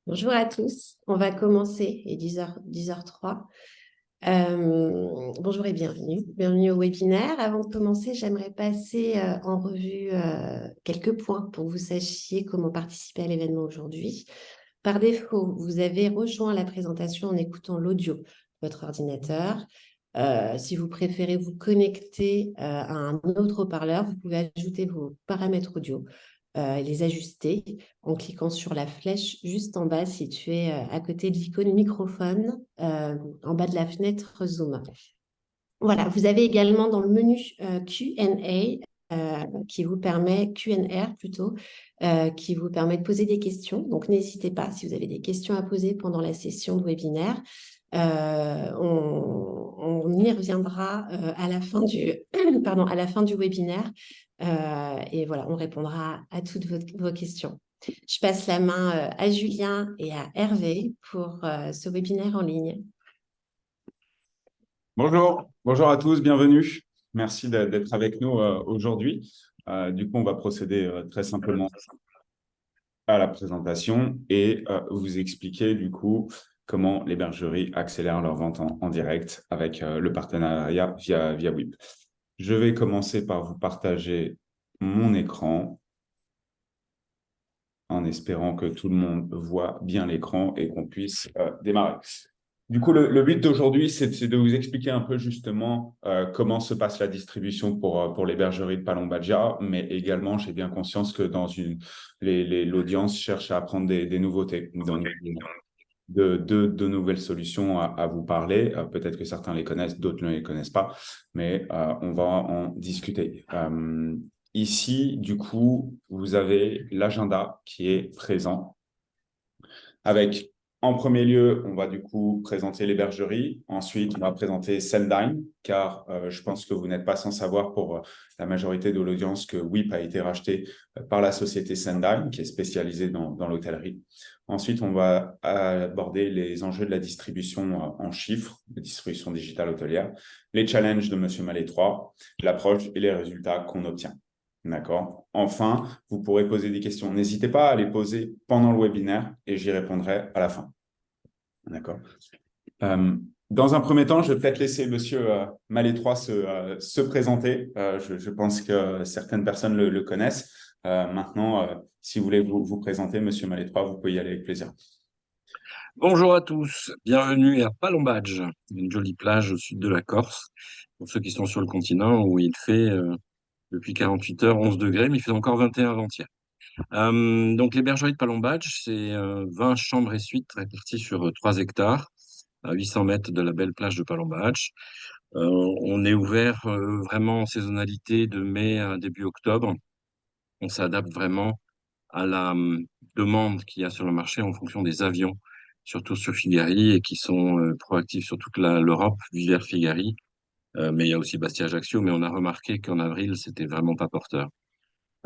Bonjour à tous. On va commencer, il est 10h03. Bonjour et bienvenue. Bienvenue au webinaire. Avant de commencer, j'aimerais passer en revue quelques points pour que vous sachiez comment participer à l'événement aujourd'hui. Par défaut, vous avez rejoint la présentation en écoutant l'audio de votre ordinateur. Si vous préférez vous connecter à un autre haut-parleur, vous pouvez ajouter vos paramètres audio et les ajuster en cliquant sur la flèche juste en bas située à côté de l'icône microphone en bas de la fenêtre Zoom. Voilà, vous avez également dans le menu Q&A qui vous permet, Q&R plutôt, qui vous permet de poser des questions. Donc, n'hésitez pas, si vous avez des questions à poser pendant la session de webinaire, on y reviendra à la fin du, pardon, à la fin du webinaire. Et voilà, on répondra à toutes vos questions. Je passe la main à Julien et à Hervé pour ce webinaire en ligne. Bonjour à tous, bienvenue. Merci d'être avec nous aujourd'hui. Du coup, on va procéder très simplement à la présentation et vous expliquer du coup comment les bergeries accélèrent leur vente en direct avec le partenariat via Whip. Je vais commencer par vous partager mon écran en espérant que tout le monde voit bien l'écran et qu'on puisse démarrer. Du coup, le but d'aujourd'hui, c'est de vous expliquer un peu justement comment se passe la distribution pour les bergeries de Palombagia, mais également, j'ai bien conscience que l'audience cherche à apprendre des nouveautés, de nouvelles solutions à vous parler. Peut-être que certains les connaissent, d'autres ne les connaissent pas, mais on va en discuter. Ici, du coup, vous avez l'agenda qui est présent avec, en premier lieu, on va du coup présenter les bergeries. Ensuite, on va présenter Sendine, car je pense que vous n'êtes pas sans savoir pour la majorité de l'audience que WIP a été racheté par la société Sendine, qui est spécialisée dans l'hôtellerie. Ensuite, on va aborder les enjeux de la distribution en chiffres, de distribution digitale hôtelière, les challenges de Monsieur Malétroit, l'approche et les résultats qu'on obtient. D'accord. Enfin, vous pourrez poser des questions. N'hésitez pas à les poser pendant le webinaire et j'y répondrai à la fin. D'accord. Dans un premier temps, je vais peut-être laisser Monsieur Malétroit se présenter. Je pense que certaines personnes le connaissent. Maintenant, si vous voulez vous présenter, Monsieur Malétroit, vous pouvez y aller avec plaisir. Bonjour à tous, bienvenue à Palombadge, une jolie plage au sud de la Corse. Pour ceux qui sont sur le continent où il fait depuis 48 heures 11 degrés, mais il fait encore 21 avant-hier. Donc les bergeries de Palombadge, c'est 20 chambres et suites réparties sur 3 hectares, à 800 mètres de la belle plage de Palombadge. On est ouvert vraiment en saisonnalité de mai à début octobre. On s'adapte vraiment à la demande qu'il y a sur le marché en fonction des avions, surtout sur Figari, et qui sont proactifs sur toute l'Europe, Villers-Figari. Mais il y a aussi Bastia-Ajaccio, mais on a remarqué qu'en avril, c'était vraiment pas porteur.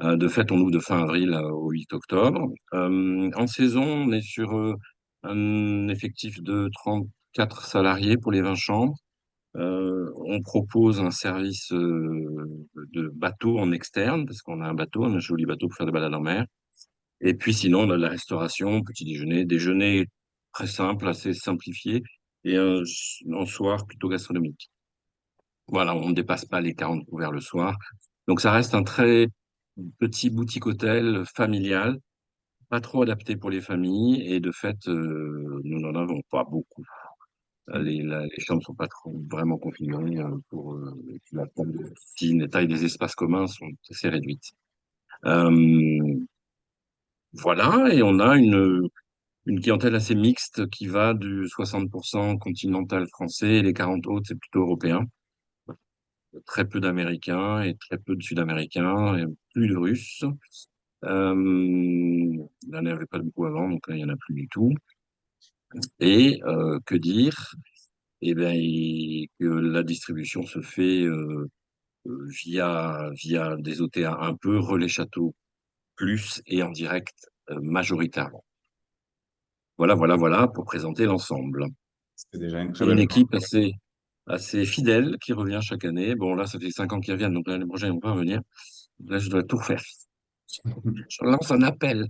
De fait, on ouvre de fin avril au 8 octobre. En saison, on est sur un effectif de 34 salariés pour les 20 chambres. On propose un service de bateau en externe, parce qu'on a un bateau, un joli bateau pour faire des balades en mer. Et puis sinon, on a de la restauration, petit déjeuner, déjeuner très simple, assez simplifié, et un soir plutôt gastronomique. Voilà, on ne dépasse pas les 40 couverts le soir. Donc ça reste un très petit boutique hôtel familial, pas trop adapté pour les familles, et de fait, nous n'en avons pas beaucoup. Les chambres sont pas trop vraiment configurées pour la taille de piscine, les tailles des espaces communs sont assez réduites. Euh, voilà, et on a une clientèle assez mixte qui va du 60% continental français et les 40 autres, c'est plutôt européen. Très peu d'Américains et très peu de Sud-Américains, et plus de Russes. Il n'y en avait pas beaucoup avant, donc là, il n'y en a plus du tout. Et que dire? Eh bien, que la distribution se fait via des OTA un peu, relais château plus et en direct majoritairement. Voilà pour présenter l'ensemble. C'est déjà une très Et une belle. équipe assez fidèle qui revient chaque année. Bon, là, ça fait 5 ans qu'ils reviennent, donc l'année prochaine, ils vont pas revenir. Là, je dois tout refaire. Je lance un appel.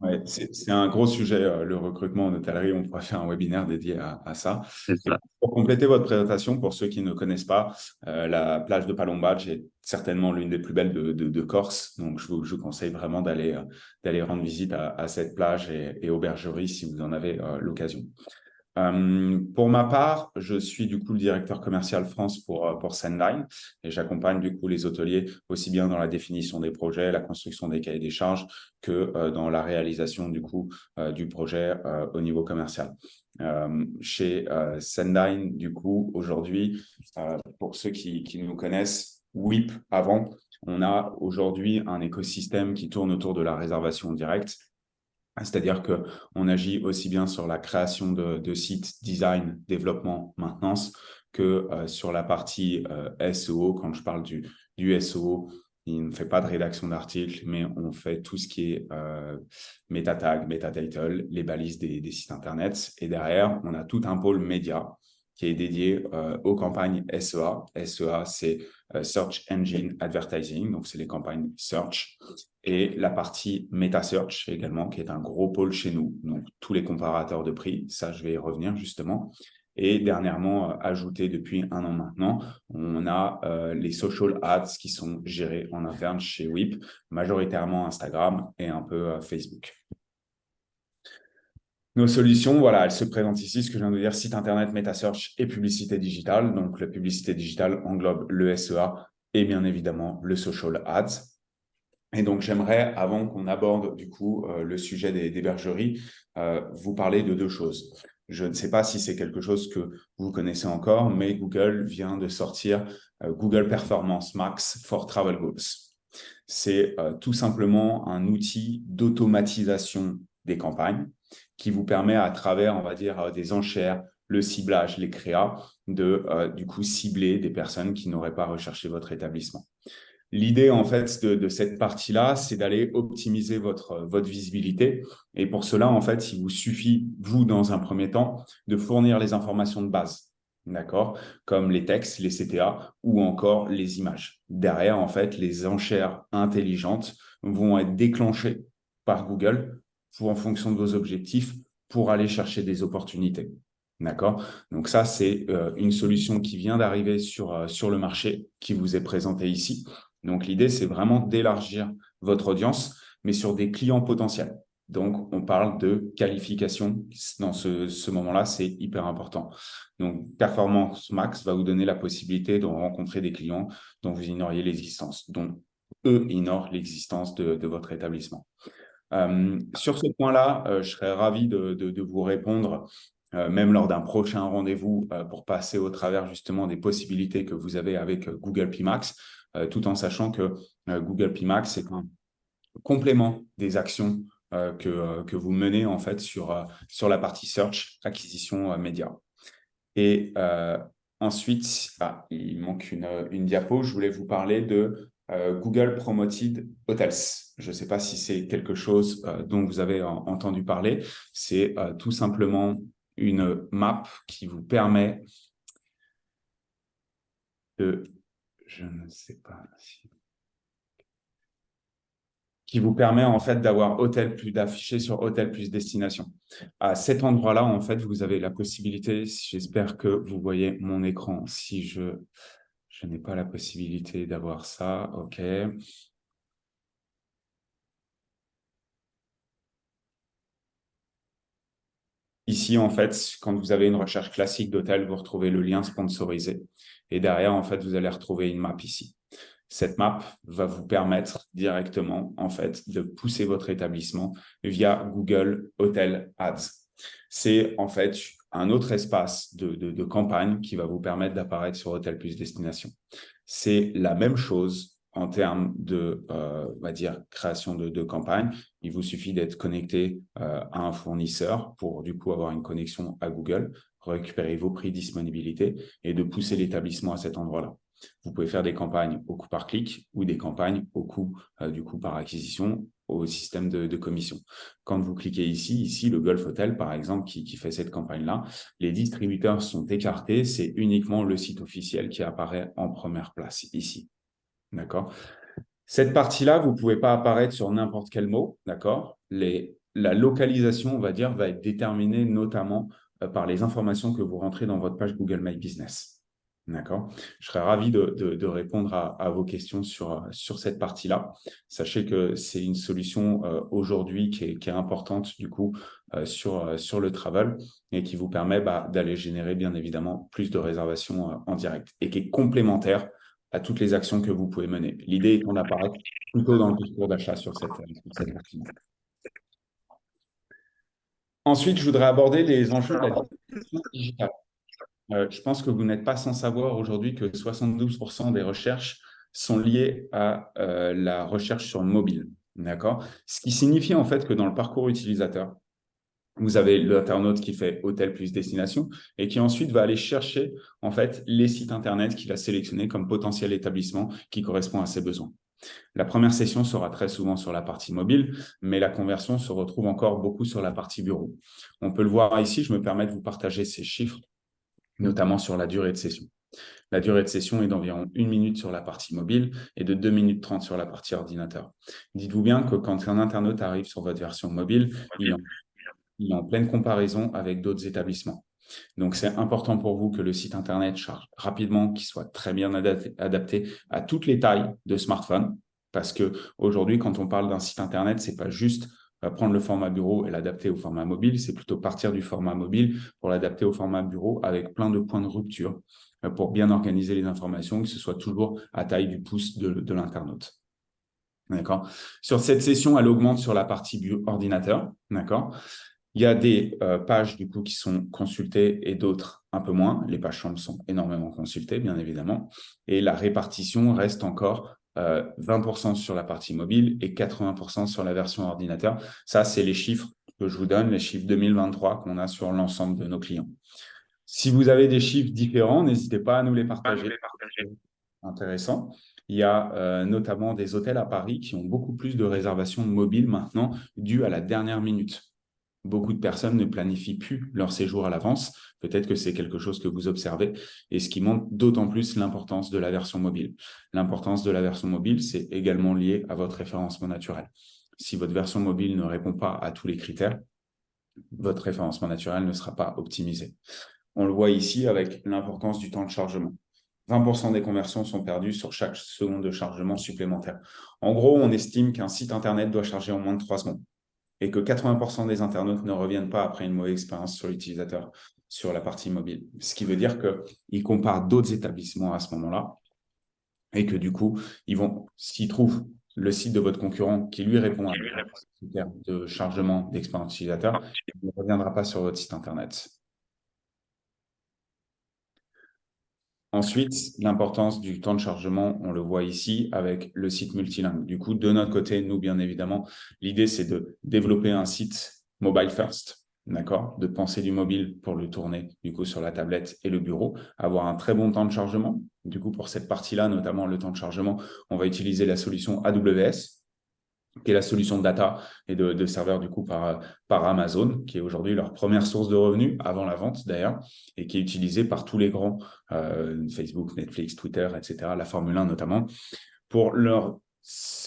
Ouais, c'est un gros sujet, le recrutement en hôtellerie. On pourrait faire un webinaire dédié à ça. C'est Et ça. pour compléter votre présentation, pour ceux qui ne connaissent pas, la plage de Palombadge est certainement l'une des plus belles de Corse. Donc, je vous conseille vraiment d'aller rendre visite à cette plage et aux bergeries si vous en avez l'occasion. Pour ma part, je suis du coup le directeur commercial France pour Sendine et j'accompagne du coup les hôteliers aussi bien dans la définition des projets, la construction des cahiers des charges que dans la réalisation du coup du projet au niveau commercial. Chez Sendine, du coup, aujourd'hui, pour ceux qui nous connaissent, WIP avant, on a aujourd'hui un écosystème qui tourne autour de la réservation directe. C'est-à-dire qu'on agit aussi bien sur la création de sites, design, développement, maintenance, que sur la partie SEO. Quand je parle du SEO, il ne fait pas de rédaction d'articles, mais on fait tout ce qui est meta tag, meta title, les balises des sites Internet. Et derrière, on a tout un pôle média qui est dédié aux campagnes SEA. SEA, c'est Search Engine Advertising, donc c'est les campagnes search. Et la partie Meta Search également, qui est un gros pôle chez nous. Donc, tous les comparateurs de prix, ça, je vais y revenir justement. Et dernièrement, ajouté depuis 1 an maintenant, on a les social ads qui sont gérés en interne chez WIP, majoritairement Instagram et un peu Facebook. Nos solutions, voilà, elles se présentent ici, ce que je viens de dire, site internet, Meta Search et publicité digitale. Donc, la publicité digitale englobe le SEA et bien évidemment le social ads. Et donc, j'aimerais, avant qu'on aborde du coup le sujet des bergeries, vous parler de 2 choses. Je ne sais pas si c'est quelque chose que vous connaissez encore, mais Google vient de sortir Google Performance Max for Travel Goals. C'est tout simplement un outil d'automatisation des campagnes qui vous permet à travers, on va dire, des enchères, le ciblage, les créas, de du coup cibler des personnes qui n'auraient pas recherché votre établissement. L'idée, en fait, de cette partie-là, c'est d'aller optimiser votre visibilité. Et pour cela, en fait, il vous suffit, vous, dans un premier temps, de fournir les informations de base, d'accord, comme les textes, les CTA ou encore les images. Derrière, en fait, les enchères intelligentes vont être déclenchées par Google en fonction de vos objectifs pour aller chercher des opportunités. D'accord? Donc ça, c'est une solution qui vient d'arriver sur le marché, qui vous est présentée ici. Donc, l'idée, c'est vraiment d'élargir votre audience, mais sur des clients potentiels. Donc, on parle de qualification. Dans ce moment-là, c'est hyper important. Donc, Performance Max va vous donner la possibilité de rencontrer des clients dont vous ignoriez l'existence, dont eux ignorent l'existence de votre établissement. Sur ce point-là, je serais ravi de vous répondre, même lors d'un prochain rendez-vous, pour passer au travers justement des possibilités que vous avez avec Google PMax, tout en sachant que Google PMax est un complément des actions que vous menez en fait sur la partie search, acquisition média. Et ensuite, il manque une diapo. Je voulais vous parler de Google Promoted Hotels. Je ne sais pas si c'est quelque chose dont vous avez entendu parler. C'est tout simplement une map qui vous permet de... Je ne sais pas si... qui vous permet en fait d'avoir hôtel plus d'afficher sur hôtel plus destination. À cet endroit-là, en fait, vous avez la possibilité, j'espère que vous voyez mon écran, si je n'ai pas la possibilité d'avoir ça, ok. Ici, en fait, quand vous avez une recherche classique d'hôtel, vous retrouvez le lien sponsorisé. Et derrière, en fait, vous allez retrouver une map ici. Cette map va vous permettre directement, en fait, de pousser votre établissement via Google Hotel Ads. C'est, en fait, un autre espace de campagne qui va vous permettre d'apparaître sur Hôtel Plus Destination. C'est la même chose en termes de, on va dire, création de campagne. Il vous suffit d'être connecté à un fournisseur pour, du coup, avoir une connexion à Google, récupérer vos prix disponibilité et de pousser l'établissement à cet endroit-là. Vous pouvez faire des campagnes au coût par clic ou des campagnes au coût, du coup, par acquisition au système de commission. Quand vous cliquez ici, le Golf Hotel, par exemple, qui fait cette campagne-là, les distributeurs sont écartés. C'est uniquement le site officiel qui apparaît en première place ici. D'accord? Cette partie-là, vous ne pouvez pas apparaître sur n'importe quel mot. D'accord? Les la localisation, on va dire, va être déterminée notamment par les informations que vous rentrez dans votre page Google My Business. D'accord? Je serais ravi de répondre à vos questions sur cette partie-là. Sachez que c'est une solution aujourd'hui qui est importante du coup sur le travel et qui vous permet d'aller générer bien évidemment plus de réservations en direct et qui est complémentaire à toutes les actions que vous pouvez mener. L'idée est qu'on apparaisse plutôt dans le parcours d'achat sur cette partie. Ensuite, je voudrais aborder les enjeux de la distribution digitale. Je pense que vous n'êtes pas sans savoir aujourd'hui que 72% des recherches sont liées à la recherche sur mobile. D'accord? Ce qui signifie en fait que dans le parcours utilisateur, vous avez l'internaute qui fait hôtel plus destination et qui ensuite va aller chercher en fait les sites internet qu'il a sélectionnés comme potentiel établissement qui correspond à ses besoins. La première session sera très souvent sur la partie mobile, mais la conversion se retrouve encore beaucoup sur la partie bureau. On peut le voir ici, je me permets de vous partager ces chiffres, notamment sur la durée de session. La durée de session est d'environ 1 minute sur la partie mobile et de 2 minutes 30 sur la partie ordinateur. Dites-vous bien que quand un internaute arrive sur votre version mobile, il est en pleine comparaison avec d'autres établissements. Donc, c'est important pour vous que le site Internet charge rapidement, qu'il soit très bien adapté à toutes les tailles de smartphone. Parce qu'aujourd'hui, quand on parle d'un site Internet, ce n'est pas juste prendre le format bureau et l'adapter au format mobile, c'est plutôt partir du format mobile pour l'adapter au format bureau avec plein de points de rupture pour bien organiser les informations, que ce soit toujours à taille du pouce de l'internaute. D'accord. Sur cette session, elle augmente sur la partie ordinateur. D'accord. Il y a des pages du coup qui sont consultées et d'autres un peu moins. Les pages chambres sont énormément consultées, bien évidemment. Et la répartition reste encore 20% sur la partie mobile et 80% sur la version ordinateur. Ça, c'est les chiffres que je vous donne, les chiffres 2023 qu'on a sur l'ensemble de nos clients. Si vous avez des chiffres différents, n'hésitez pas à nous les partager. Intéressant. Il y a notamment des hôtels à Paris qui ont beaucoup plus de réservations mobiles maintenant dues à la dernière minute. Beaucoup de personnes ne planifient plus leur séjour à l'avance. Peut-être que c'est quelque chose que vous observez et ce qui montre d'autant plus l'importance de la version mobile. L'importance de la version mobile, c'est également lié à votre référencement naturel. Si votre version mobile ne répond pas à tous les critères, votre référencement naturel ne sera pas optimisé. On le voit ici avec l'importance du temps de chargement. 20% des conversions sont perdues sur chaque seconde de chargement supplémentaire. En gros, on estime qu'un site Internet doit charger en moins de 3 secondes et que 80% des internautes ne reviennent pas après une mauvaise expérience sur l'utilisateur sur la partie mobile. Ce qui veut dire qu'ils comparent d'autres établissements à ce moment-là et que du coup, s'ils trouvent le site de votre concurrent qui lui répond à un critère de chargement d'expérience utilisateur, il ne reviendra pas sur votre site Internet. Ensuite, l'importance du temps de chargement, on le voit ici avec le site multilingue. Du coup, de notre côté, nous, bien évidemment, l'idée, c'est de développer un site mobile first, d'accord, de penser du mobile pour le tourner, du coup, sur la tablette et le bureau, avoir un très bon temps de chargement. Du coup, pour cette partie-là, notamment le temps de chargement, on va utiliser la solution AWS, qui est la solution de data et de serveurs du coup par Amazon, qui est aujourd'hui leur première source de revenus, avant la vente d'ailleurs, et qui est utilisée par tous les grands, Facebook, Netflix, Twitter, etc., la Formule 1 notamment, pour leur,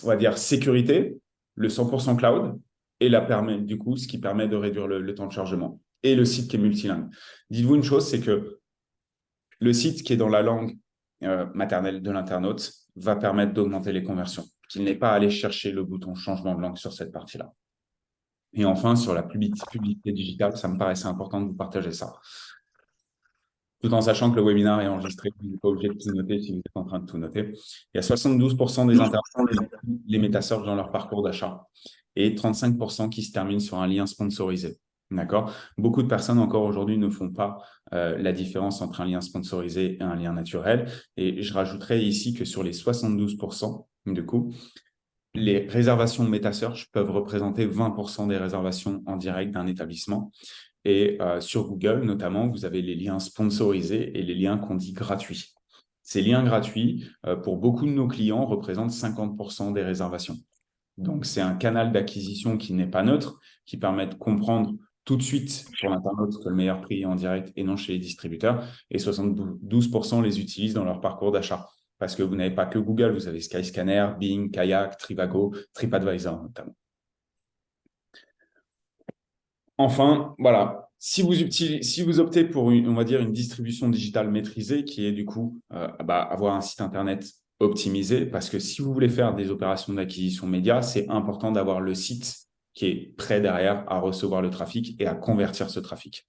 on va dire, sécurité, le 100% cloud, et du coup, ce qui permet de réduire le temps de chargement, et le site qui est multilingue. Dites-vous une chose, c'est que le site qui est dans la langue maternelle de l'internaute va permettre d'augmenter les conversions, qu'il n'est pas allé chercher le bouton changement de langue sur cette partie-là. Et enfin, sur la publicité digitale, ça me paraissait important de vous partager ça. Tout en sachant que le webinaire est enregistré, vous n'êtes pas obligé de tout noter si vous êtes en train de tout noter. Il y a 72% des internautes qui ont les MetaSearch dans leur parcours d'achat et 35% qui se terminent sur un lien sponsorisé. D'accord. Beaucoup de personnes encore aujourd'hui ne font pas la différence entre un lien sponsorisé et un lien naturel. Et je rajouterais ici que sur les 72%, du coup, les réservations MetaSearch peuvent représenter 20% des réservations en direct d'un établissement. Et sur Google, notamment, vous avez les liens sponsorisés et les liens qu'on dit gratuits. Ces liens gratuits, pour beaucoup de nos clients, représentent 50% des réservations. Donc, c'est un canal d'acquisition qui n'est pas neutre, qui permet de comprendre tout de suite pour l'internaute que le meilleur prix est en direct et non chez les distributeurs. Et 72% les utilisent dans leur parcours d'achat. Parce que vous n'avez pas que Google, vous avez Skyscanner, Bing, Kayak, Trivago, TripAdvisor notamment. Enfin, voilà, si vous optez pour on va dire une distribution digitale maîtrisée, qui est du coup avoir un site internet optimisé, parce que si vous voulez faire des opérations d'acquisition média, c'est important d'avoir le site qui est prêt derrière à recevoir le trafic et à convertir ce trafic.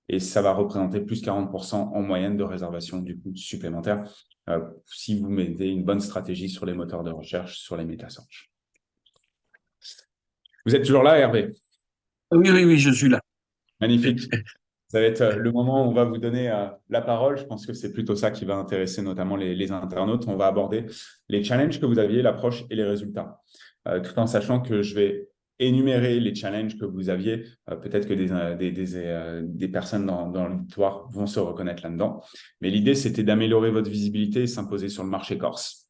Et ça va représenter plus 40% en moyenne de réservation du coup supplémentaire si vous mettez une bonne stratégie sur les moteurs de recherche, sur les meta search. Vous êtes toujours là, Hervé? Oui, oui, oui, je suis là. Magnifique. Ça va être le moment où on va vous donner la parole. Je pense que c'est plutôt ça qui va intéresser notamment les internautes. On va aborder les challenges que vous aviez, l'approche et les résultats. Tout en sachant que je vais énumérer les challenges que vous aviez. Peut-être que des personnes dans l'auditoire vont se reconnaître là-dedans. Mais l'idée, c'était d'améliorer votre visibilité et s'imposer sur le marché corse.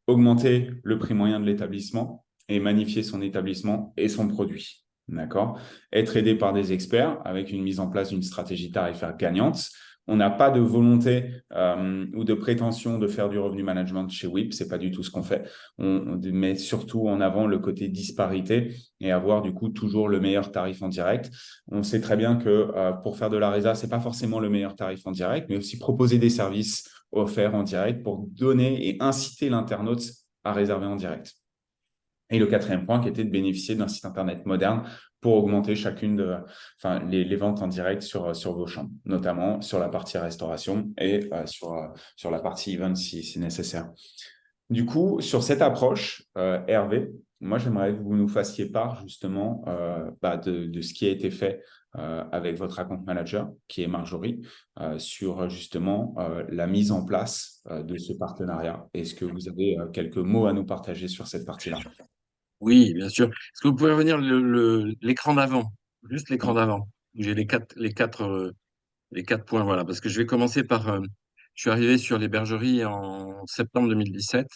Augmenter le prix moyen de l'établissement et magnifier son établissement et son produit. D'accord? Être aidé par des experts avec une mise en place d'une stratégie tarifaire gagnante. On n'a pas de volonté ou de prétention de faire du revenu management chez WIP, c'est pas du tout ce qu'on fait. On met surtout en avant le côté disparité et avoir du coup toujours le meilleur tarif en direct. On sait très bien que pour faire de la résa, c'est pas forcément le meilleur tarif en direct, mais aussi proposer des services offerts en direct pour donner et inciter l'internaute à réserver en direct. Et le quatrième point qui était de bénéficier d'un site internet moderne pour augmenter les ventes en direct sur vos chambres, notamment sur la partie restauration et sur la partie event si nécessaire. Du coup, sur cette approche, Hervé, moi j'aimerais que vous nous fassiez part justement de ce qui a été fait avec votre account manager, qui est Marjorie, sur justement la mise en place de ce partenariat. Est-ce que vous avez quelques mots à nous partager sur cette partie-là? Oui, bien sûr. Est-ce que vous pouvez revenir l'écran d'avant? Juste l'écran d'avant. J'ai les quatre points, voilà. Parce que je vais commencer par. Je suis arrivé sur l'hébergerie en septembre 2017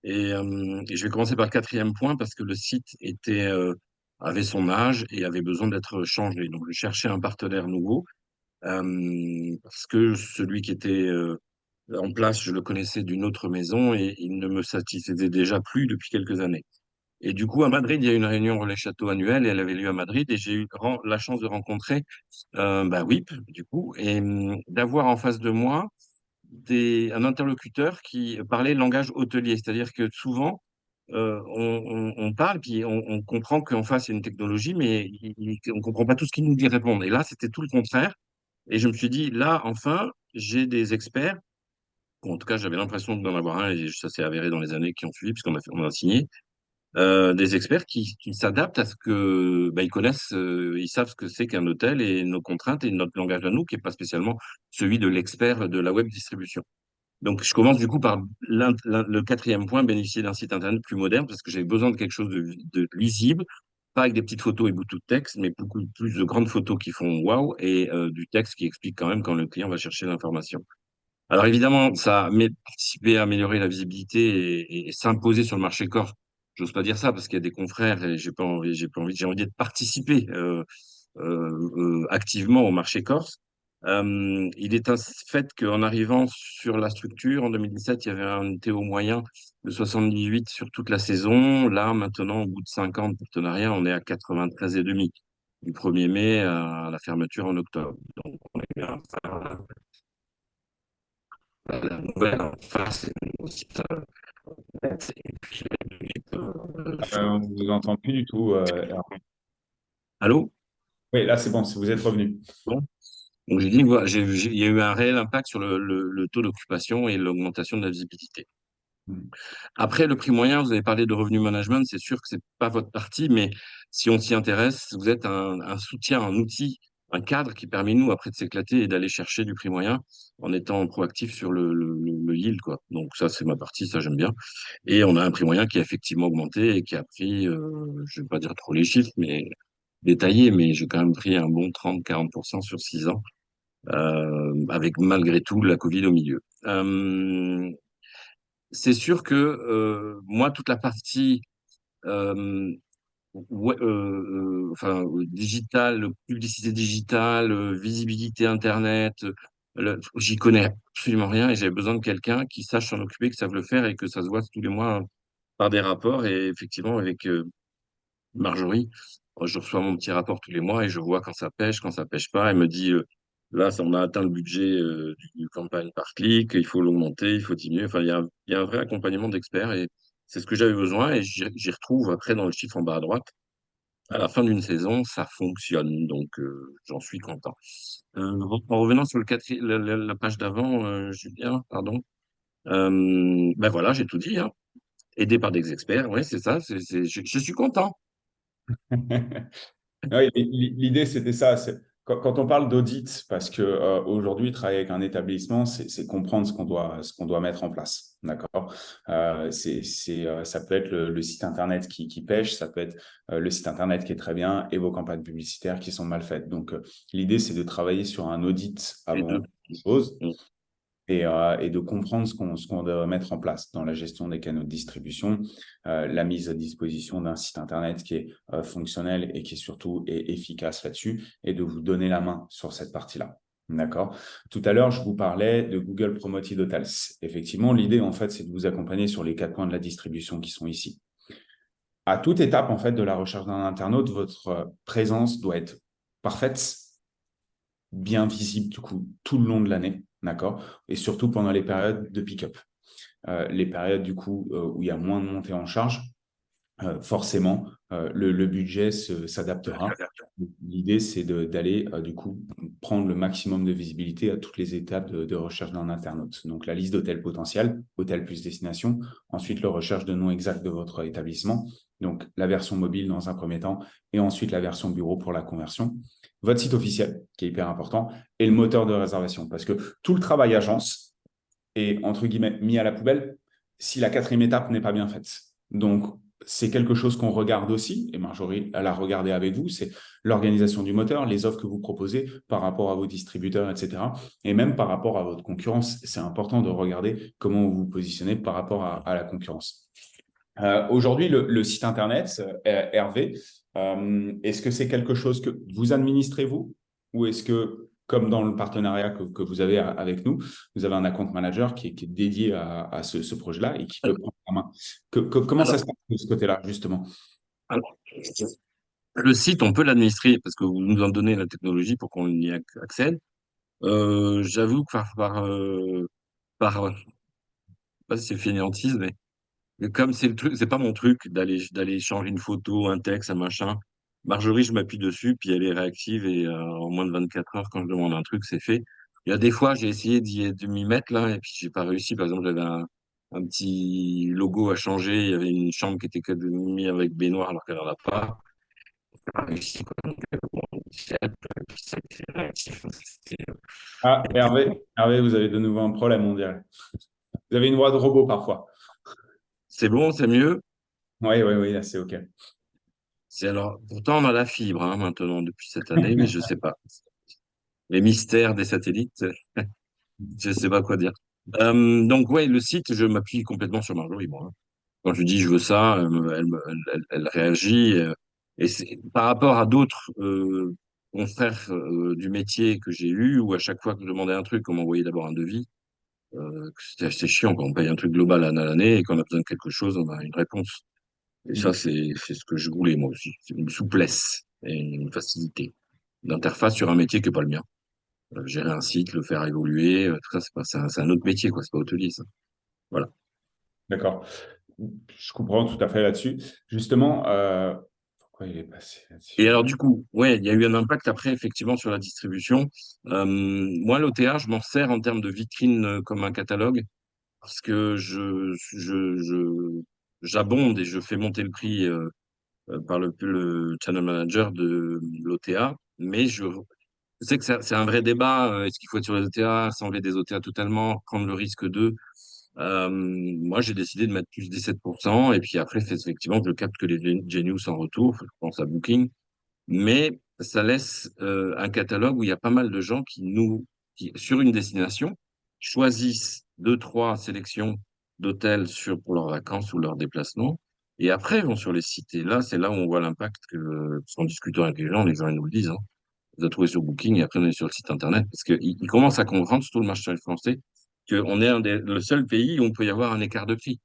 et je vais commencer par le quatrième point parce que le site avait son âge et avait besoin d'être changé. Donc, je cherchais un partenaire nouveau parce que celui qui était en place, je le connaissais d'une autre maison et il ne me satisfaisait déjà plus depuis quelques années. Et du coup, à Madrid, il y a une réunion Relais Château annuelle et elle avait lieu à Madrid et j'ai eu la chance de rencontrer WIP, du coup, et d'avoir en face de moi un interlocuteur qui parlait le langage hôtelier. C'est-à-dire que souvent, on parle, puis on comprend qu'en face, il y a une technologie, mais on ne comprend pas tout ce qu'il nous dit répondre. Et là, c'était tout le contraire. Et je me suis dit, là, enfin, j'ai des experts. En tout cas, j'avais l'impression d'en avoir un, et ça s'est avéré dans les années qui ont suivi, puisqu'on a signé des experts qui s'adaptent à ce que ils connaissent, ils savent ce que c'est qu'un hôtel et nos contraintes et notre langage à nous, qui n'est pas spécialement celui de l'expert de la web distribution. Donc, je commence du coup par le quatrième point, bénéficier d'un site internet plus moderne, parce que j'avais besoin de quelque chose de lisible, pas avec des petites photos et beaucoup de texte, mais beaucoup plus de grandes photos qui font waouh et du texte qui explique quand même quand le client va chercher l'information. Alors évidemment, ça a participé à améliorer la visibilité et s'imposer sur le marché corse. J'ose pas dire ça parce qu'il y a des confrères et j'ai envie de participer activement au marché corse. Il est un fait qu'en arrivant sur la structure en 2017, il y avait un TO moyen de 78 sur toute la saison. Là, maintenant, au bout de 5 ans de partenariat, on est à 93,5 du 1er mai à la fermeture en octobre. Donc, on est bien la nouvelle en face et nous aussi et puis, On ne vous entend plus du tout. Hervé. allô? Oui, là c'est bon, si vous êtes revenu. Bon. Donc j'ai dit, voilà, il y a eu un réel impact sur le taux d'occupation et l'augmentation de la visibilité. Après, le prix moyen, vous avez parlé de revenu management, c'est sûr que c'est pas votre partie, mais si on s'y intéresse, vous êtes un soutien, un outil, un cadre qui permet, nous, après, de s'éclater et d'aller chercher du prix moyen en étant proactif sur le yield, quoi. Donc ça, c'est ma partie, ça, j'aime bien. Et on a un prix moyen qui a effectivement augmenté et qui a pris, je vais pas dire trop les chiffres, mais détaillé, mais j'ai quand même pris un bon 30-40% sur 6 ans, avec malgré tout la Covid au milieu. C'est sûr que moi, toute la partie euh, digitale, publicité digitale, visibilité Internet, j'y connais absolument rien et j'avais besoin de quelqu'un qui sache s'en occuper, qui sache le faire et que ça se voit tous les mois par des rapports. Et effectivement, avec Marjorie, Je reçois mon petit rapport tous les mois et je vois quand ça pêche pas. Elle me dit, là, on a atteint le budget du campagne par clic, il faut l'augmenter, il faut diminuer. Enfin, il y a un vrai accompagnement d'experts et c'est ce que j'avais besoin et j'y retrouve après dans le chiffre en bas à droite. À la fin d'une saison, ça fonctionne, donc j'en suis content. En revenant sur la page d'avant, Julien, pardon, ben voilà, j'ai tout dit, hein. Aidé par des experts, oui, c'est ça, je suis content. Oui, l'idée, c'était ça. Quand on parle d'audit, parce que aujourd'hui, travailler avec un établissement, c'est comprendre ce qu'on doit mettre en place. D'accord? Ça peut être le site Internet qui pêche, ça peut être le site Internet qui est très bien et vos campagnes publicitaires qui sont mal faites. Donc, l'idée, c'est de travailler sur un audit Les deux. avant toute chose Mm. et de comprendre ce qu'on doit mettre en place dans la gestion des canaux de distribution, la mise à disposition d'un site Internet qui est fonctionnel et qui est surtout efficace là-dessus, et de vous donner la main sur cette partie-là. D'accord. Tout à l'heure, je vous parlais de Google Promoted Hotels. Effectivement, l'idée, en fait, c'est de vous accompagner sur les 4 points de la distribution qui sont ici. À toute étape, en fait, de la recherche d'un internaute, votre présence doit être parfaite, bien visible, du coup, tout le long de l'année. D'accord. Et surtout pendant les périodes de pick-up. Les périodes, du coup, où il y a moins de montée en charge, forcément, le budget s'adaptera. L'idée, c'est d'aller, du coup, prendre le maximum de visibilité à toutes les étapes de recherche d'un internaute. Donc, la liste d'hôtels potentiels, hôtel plus destination. Ensuite, la recherche de nom exact de votre établissement. Donc, la version mobile dans un premier temps. Et ensuite, la version bureau pour la conversion. Votre site officiel, qui est hyper important. Et le moteur de réservation. Parce que tout le travail agence est, entre guillemets, mis à la poubelle si la 4e étape n'est pas bien faite. Donc, c'est quelque chose qu'on regarde aussi, et Marjorie, elle a regardé avec vous, c'est l'organisation du moteur, les offres que vous proposez par rapport à vos distributeurs, etc. Et même par rapport à votre concurrence. C'est important de regarder comment vous vous positionnez par rapport à la concurrence. Aujourd'hui, le site Internet, Hervé, est-ce que c'est quelque chose que vous administrez, vous? Ou est-ce que, comme dans le partenariat que vous avez avec nous, vous avez un account manager qui est dédié à ce projet-là et qui peut prendre la main? Comment ça Alors, se passe de ce côté-là, justement? alors, le site, on peut l'administrer parce que vous nous en donnez la technologie pour qu'on y accède. J'avoue que je sais pas si c'est fainéantise, mais comme c'est le truc, c'est pas mon truc d'aller changer une photo, un texte, un machin. Marjorie, je m'appuie dessus, puis elle est réactive et en moins de 24 heures, quand je demande un truc, c'est fait. Il y a des fois, j'ai essayé de m'y mettre là, et puis j'ai pas réussi. Par exemple, j'avais un petit logo à changer. Il y avait une chambre qui était que mis avec baignoire alors qu'elle en a pas. J'ai pas réussi, quoi. Donc, bon, puis ça a été réactif. Ah, Hervé, vous avez de nouveau un problème mondial. Vous avez une voix de robot parfois. C'est bon, c'est mieux. Oui, oui, oui, là, c'est OK. Pourtant, on a la fibre hein, maintenant depuis cette année, mais je sais pas. Les mystères des satellites. Je sais pas quoi dire. Donc ouais, le site, je m'appuie complètement sur Marjorie, moi, hein. Quand je lui dis je veux ça, elle réagit. Et par rapport à d'autres confrères du métier que j'ai eu, où à chaque fois que je demandais un truc, on m'envoyait d'abord un devis. Que c'était assez chiant quand on paye un truc global à l'année et qu'on a besoin de quelque chose, on a une réponse. Et ça, c'est ce que je voulais moi aussi. C'est une souplesse et une facilité d'interface sur un métier qui n'est pas le mien. Gérer un site, le faire évoluer, tout ça, c'est un autre métier, quoi. C'est pas hôtelier, ça. Voilà. D'accord. Je comprends tout à fait là-dessus. Justement, pourquoi il est passé Et là-dessus? alors, du coup, ouais, il y a eu un impact après, effectivement, sur la distribution. Moi, l'OTA, je m'en sers en termes de vitrine comme un catalogue parce que j'abonde et je fais monter le prix par le channel manager de l'OTA, mais je sais que c'est un vrai débat. Est-ce qu'il faut être sur les OTA, s'enlever des OTA totalement, prendre le risque d'eux? Moi, j'ai décidé de mettre plus 17%. Et puis après, effectivement, je capte que les Genius en retour. Je pense à Booking. Mais ça laisse un catalogue où il y a pas mal de gens qui, sur une destination, choisissent deux, trois sélections d'hôtels pour leurs vacances ou leurs déplacements. Et après, vont sur les sites. Et là, c'est là où on voit l'impact parce qu'en discutant avec les gens ils nous le disent, hein. Vous avez trouvé sur Booking et après on est sur le site internet parce qu'ils commencent à comprendre, surtout le marché français, qu'on est le seul pays où on peut y avoir un écart de prix.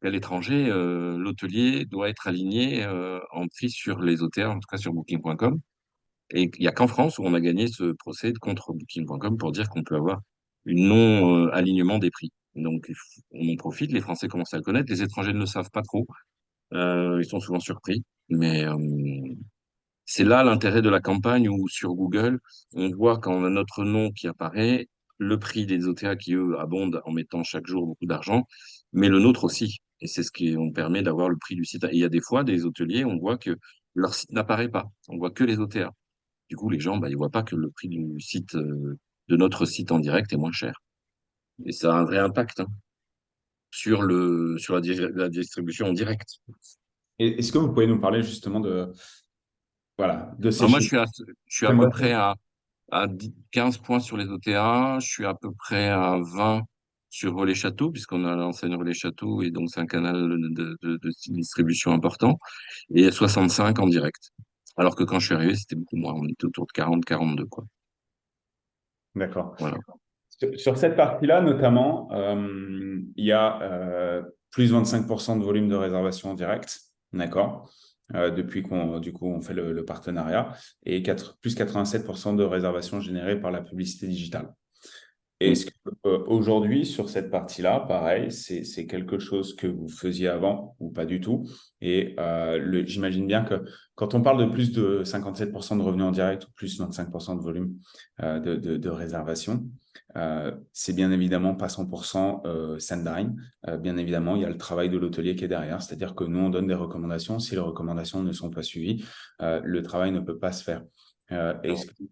qu'à l'étranger, l'hôtelier doit être aligné en prix sur les OTA, en tout cas sur Booking.com. Et il n'y a qu'en France où on a gagné ce procès contre Booking.com pour dire qu'on peut avoir une non-alignement des prix. Donc, on en profite, les Français commencent à le connaître, les étrangers ne le savent pas trop, ils sont souvent surpris, mais c'est là l'intérêt de la campagne où sur Google, on voit quand on a notre nom qui apparaît, le prix des OTA qui, eux, abondent en mettant chaque jour beaucoup d'argent, mais le nôtre aussi. Et c'est ce qui nous permet d'avoir le prix du site. Et il y a des fois, des hôteliers, on voit que leur site n'apparaît pas. On voit que les OTA. Du coup, les gens, bah, ils voient pas que le prix du site, de notre site en direct est moins cher. Et ça a un vrai impact, hein, sur la distribution en direct. Et est-ce que vous pouvez nous parler justement de, voilà, de ces Alors moi, chiffres? je suis à peu près à 15 points sur les OTA. Je suis à peu près à 20 sur Relais Château, puisqu'on a l'enseigne Relais Château, et donc c'est un canal de distribution important, et 65 en direct. Alors que quand je suis arrivé, c'était beaucoup moins. On était autour de 40, 42, quoi. D'accord. Voilà. Sur cette partie-là, notamment, il y a plus 25% de volume de réservation en direct, d'accord, depuis du coup, on fait le partenariat, et plus 87% de réservations générées par la publicité digitale. Mm. Est-ce que aujourd'hui, sur cette partie-là, pareil, c'est quelque chose que vous faisiez avant ou pas du tout? Et j'imagine bien que quand on parle de plus de 57% de revenus en direct ou plus 25% de volume de réservation, c'est bien évidemment pas 100% Sendine. Bien évidemment, il y a le travail de l'hôtelier qui est derrière. C'est-à-dire que nous, on donne des recommandations. Si les recommandations ne sont pas suivies, le travail ne peut pas se faire. Est-ce que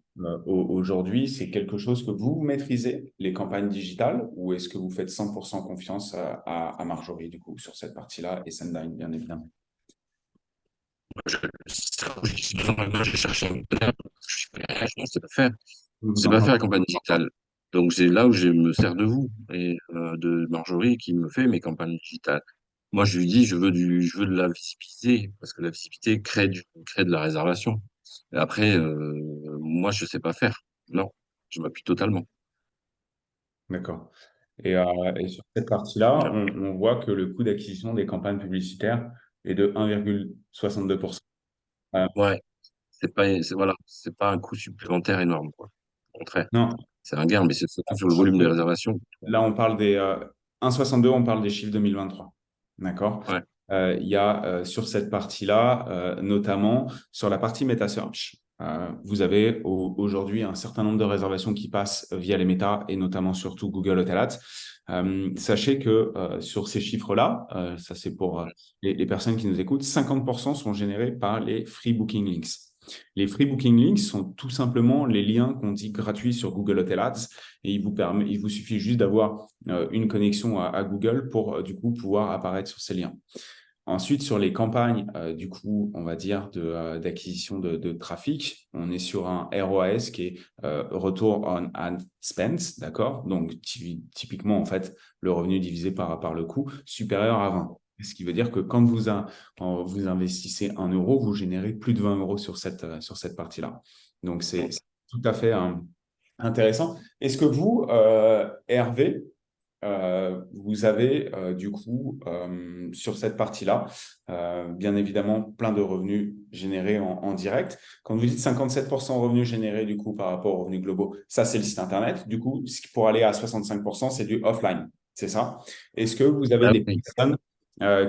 aujourd'hui, c'est quelque chose que vous maîtrisez, les campagnes digitales, ou est-ce que vous faites 100% confiance à Marjorie, du coup, sur cette partie-là, et Sendine, bien évidemment? J'ai cherché un partenaire, je ne sais pas faire. Je vous C'est pas faire entends. la campagne digitale. Donc c'est là où je me sers de vous et de Marjorie qui me fait mes campagnes digitales. Moi, je lui dis, je veux de la visibilité parce que la visibilité crée de la réservation. Et après, moi, je sais pas faire. Non, je m'appuie totalement. D'accord. Et sur cette partie-là, Voilà. on voit que le coût d'acquisition des campagnes publicitaires est de 1,62%. Euh, Ouais, voilà, c'est pas un coût supplémentaire énorme, quoi. Au contraire, non, c'est un gain, mais c'est surtout sur le volume des surtout, réservations. là, on parle des 1,62, on parle des chiffres 2023. D'accord? Ouais. Il y a sur cette partie-là, notamment sur la partie MetaSearch, vous avez aujourd'hui un certain nombre de réservations qui passent via les méta et notamment surtout Google Hotel Ads. Sachez que sur ces chiffres-là, ça c'est pour les personnes qui nous écoutent, 50% sont générés par les free booking links. Les free booking links sont tout simplement les liens qu'on dit gratuits sur Google Hotel Ads et il vous suffit juste d'avoir une connexion à Google pour du coup pouvoir apparaître sur ces liens. Ensuite, sur les campagnes, du coup, on va dire d'acquisition de trafic, on est sur un ROAS qui est Retour on Ad Spend, d'accord? Donc, typiquement, en fait, le revenu divisé par le coût supérieur à 20. Ce qui veut dire que quand vous investissez 1 euro, vous générez plus de 20 euros sur cette partie-là. Donc, c'est tout à fait intéressant. Est-ce que vous, Hervé, vous avez du coup sur cette partie-là, bien évidemment, plein de revenus générés en direct. Quand vous dites 57% revenus générés du coup par rapport aux revenus globaux, ça c'est le site internet. Du coup, pour aller à 65%, c'est du offline, c'est ça? Est-ce que vous avez Ah des oui. personnes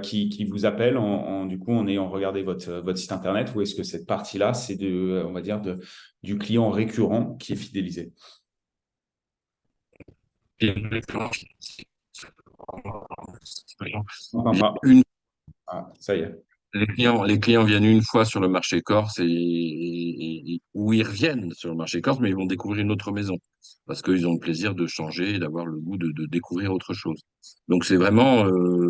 qui vous appellent du coup en ayant regardé votre site internet, ou est-ce que cette partie-là, c'est on va dire du client récurrent qui est fidélisé? Il Enfin, y a pas. une Ah, ça y est. Les clients viennent une fois sur le marché corse où ils reviennent sur le marché corse, mais ils vont découvrir une autre maison parce qu'ils ont le plaisir de changer et d'avoir le goût de découvrir autre chose. Donc c'est vraiment,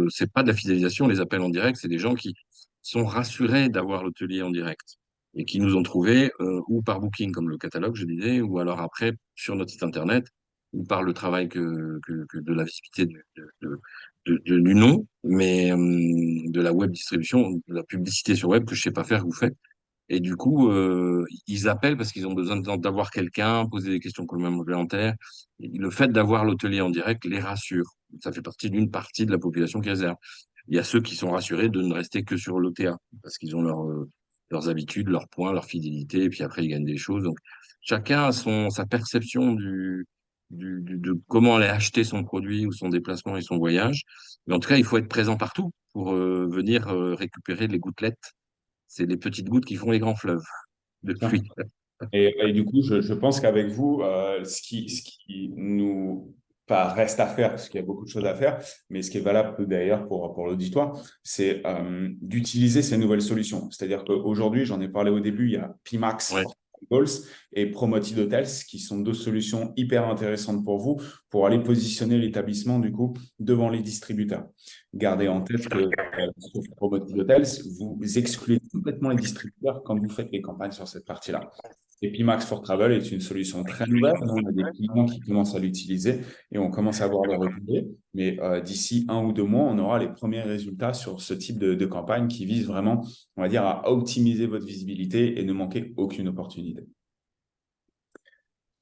c'est pas de la fidélisation, les appels en direct, c'est des gens qui sont rassurés d'avoir l'hôtelier en direct et qui nous ont trouvé ou par Booking, comme le catalogue, je disais, ou alors après sur notre site internet, ou par le travail que de la visibilité du nom, mais de la web distribution, de la publicité sur web que je sais pas faire, que vous faites. Et du coup, ils appellent parce qu'ils ont besoin d'avoir quelqu'un, poser des questions complémentaires. Et le fait d'avoir l'hôtelier en direct les rassure. Ça fait partie d'une partie de la population qui réserve. Il y a ceux qui sont rassurés de ne rester que sur l'OTA parce qu'ils ont leurs habitudes, leurs points, leur fidélité, et puis après, ils gagnent des choses. Donc, chacun a sa perception de comment aller acheter son produit ou son déplacement et son voyage. Mais en tout cas, il faut être présent partout pour venir récupérer les gouttelettes. C'est les petites gouttes qui font les grands fleuves de Bien. pluie. Et du coup, je pense qu'avec vous, ce qui nous pas reste à faire, parce qu'il y a beaucoup de choses à faire, mais ce qui est valable d'ailleurs pour l'auditoire, c'est d'utiliser ces nouvelles solutions. C'est-à-dire qu'aujourd'hui, j'en ai parlé au début, il y a Pimax Ouais, for Goals et Promoted Hotels, qui sont deux solutions hyper intéressantes pour vous, pour aller positionner l'établissement, du coup, devant les distributeurs. Gardez en tête que sur Promoted Hotels, vous excluez complètement les distributeurs quand vous faites les campagnes sur cette partie-là. Et puis Max for Travel est une solution très nouvelle. Nous, on a des clients qui commencent à l'utiliser et on commence à voir les retours. Mais d'ici 1 ou 2 mois, on aura les premiers résultats sur ce type de campagne qui vise vraiment, on va dire, à optimiser votre visibilité et ne manquer aucune opportunité.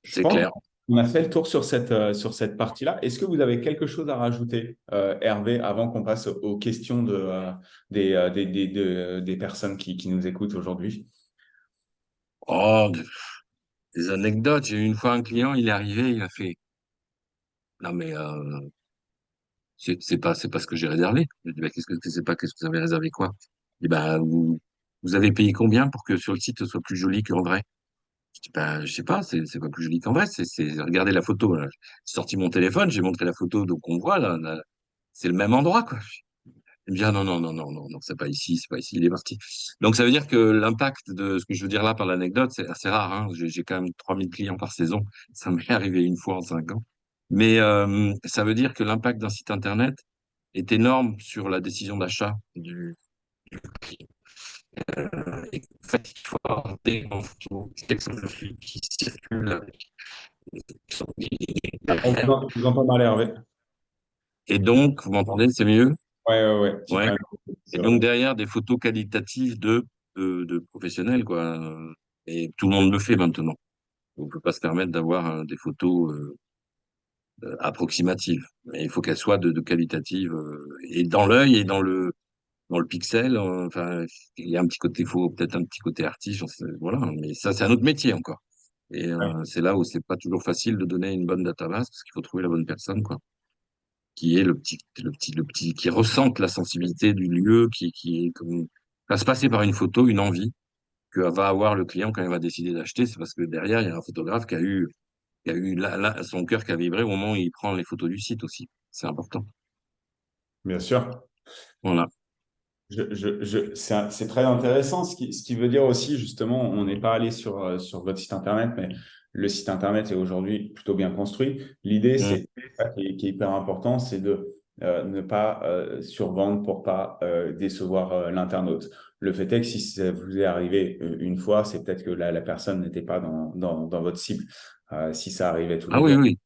Je c'est pense clair. qu'on a fait le tour sur cette partie-là. Est-ce que vous avez quelque chose à rajouter, Hervé, avant qu'on passe aux questions des personnes qui nous écoutent aujourd'hui? Oh, des anecdotes. J'ai eu une fois un client, il est arrivé, il a fait, non mais c'est pas ce que j'ai réservé. Je lui ai dit, bah, qu'est-ce que vous avez réservé quoi? Il dit, bah, vous avez payé combien pour que sur le site ce soit plus joli qu'en vrai? Je dis, bah, je sais pas, c'est pas plus joli qu'en vrai. Regardez la photo, là. J'ai sorti mon téléphone, j'ai montré la photo, donc on voit là, c'est le même endroit, quoi. Il me dit, ah non, non, non, non, non, non, c'est pas ici, c'est pas ici, il est parti. Donc ça veut dire que l'impact de ce que je veux dire là par l'anecdote, c'est assez rare, hein. J'ai quand même 3000 clients par saison. Ça m'est arrivé une fois en 5 ans. Mais ça veut dire que l'impact d'un site internet est énorme sur la décision d'achat du client. Et en fait, il faut avoir des grands photos, textes de flux qui circulent avec derrière. On vous entend mal, Hervé. Et donc, vous m'entendez, c'est mieux? Ouais, ouais, ouais. Petit Ouais. problème. Et C'est donc, vrai. derrière, des photos qualitatives de professionnels, quoi. Et tout le monde le fait maintenant. On ne peut pas se permettre d'avoir des photos approximatives. Mais il faut qu'elles soient de qualitatives et dans l'œil et dans le pixel. Enfin, il y a un petit côté, faut peut-être un petit côté artiste, voilà. Mais ça, c'est un autre métier encore. Et Ouais. c'est là où c'est pas toujours facile de donner une bonne database parce qu'il faut trouver la bonne personne, quoi. Qui est le petit, qui ressente la sensibilité du lieu, qui est comme, va se passer par une photo, une envie que va avoir le client quand il va décider d'acheter. C'est parce que derrière, il y a un photographe qui a eu son cœur qui a vibré au moment où il prend les photos du site aussi. C'est important. Bien sûr. Voilà. C'est très intéressant, ce qui veut dire aussi, justement, on n'est pas allé sur votre site Internet, mais le site Internet est aujourd'hui plutôt bien construit. L'idée, Mm. c'est ça qui est hyper important, c'est de ne pas survendre pour pas décevoir l'internaute. Le fait est que si ça vous est arrivé une fois, c'est peut-être que la personne n'était pas dans votre cible. Si ça arrivait tous Ah les oui, deux, oui.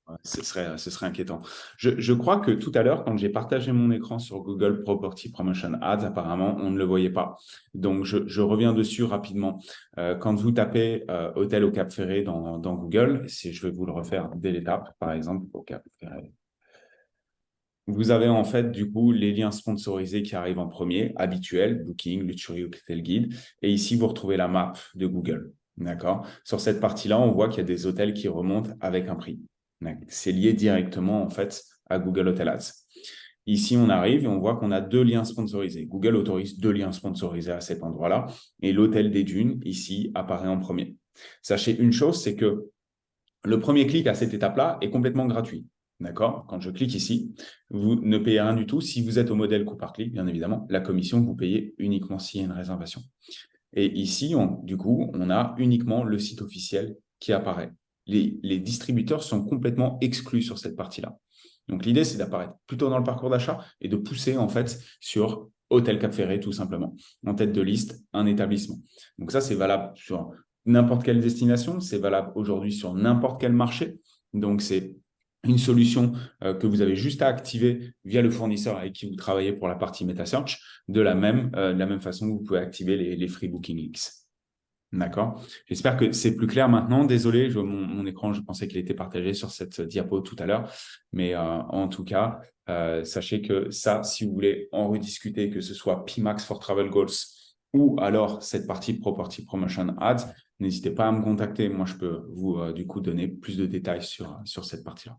ouais, ce serait inquiétant. Je crois que tout à l'heure, quand j'ai partagé mon écran sur Google Property Promotion Ads, apparemment, on ne le voyait pas. Donc, je reviens dessus rapidement. Quand vous tapez hôtel au Cap Ferré dans Google, si je vais vous le refaire dès l'étape, par exemple, au Cap Ferré, vous avez en fait, du coup, les liens sponsorisés qui arrivent en premier, habituels, Booking, Luxury Hotel Guide. Et ici, vous retrouvez la map de Google. D'accord? Sur cette partie-là, on voit qu'il y a des hôtels qui remontent avec un prix. C'est lié directement, en fait, à Google Hotel Ads. Ici, on arrive et on voit qu'on a 2 liens sponsorisés. Google autorise 2 liens sponsorisés à cet endroit-là. Et l'hôtel des Dunes, ici, apparaît en premier. Sachez une chose, c'est que le premier clic à cette étape-là est complètement gratuit. D'accord? Quand je clique ici, vous ne payez rien du tout. Si vous êtes au modèle coût par clic, bien évidemment, la commission, vous payez uniquement s'il y a une réservation. Et ici, du coup, on a uniquement le site officiel qui apparaît. Les distributeurs sont complètement exclus sur cette partie-là. Donc, l'idée, c'est d'apparaître plutôt dans le parcours d'achat et de pousser, en fait, sur Hôtel Cap Ferré, tout simplement. En tête de liste, un établissement. Donc, ça, c'est valable sur n'importe quelle destination. C'est valable aujourd'hui sur n'importe quel marché. Donc, c'est une solution que vous avez juste à activer via le fournisseur avec qui vous travaillez pour la partie MetaSearch, de la même façon que vous pouvez activer les Free Booking X. D'accord. J'espère que c'est plus clair maintenant. Désolé, mon écran, je pensais qu'il était partagé sur cette diapo tout à l'heure. Mais en tout cas, sachez que ça, si vous voulez en rediscuter, que ce soit PMAX for Travel Goals ou alors cette partie Property Promotion Ads, n'hésitez pas à me contacter. Moi, je peux vous, du coup, donner plus de détails sur cette partie-là.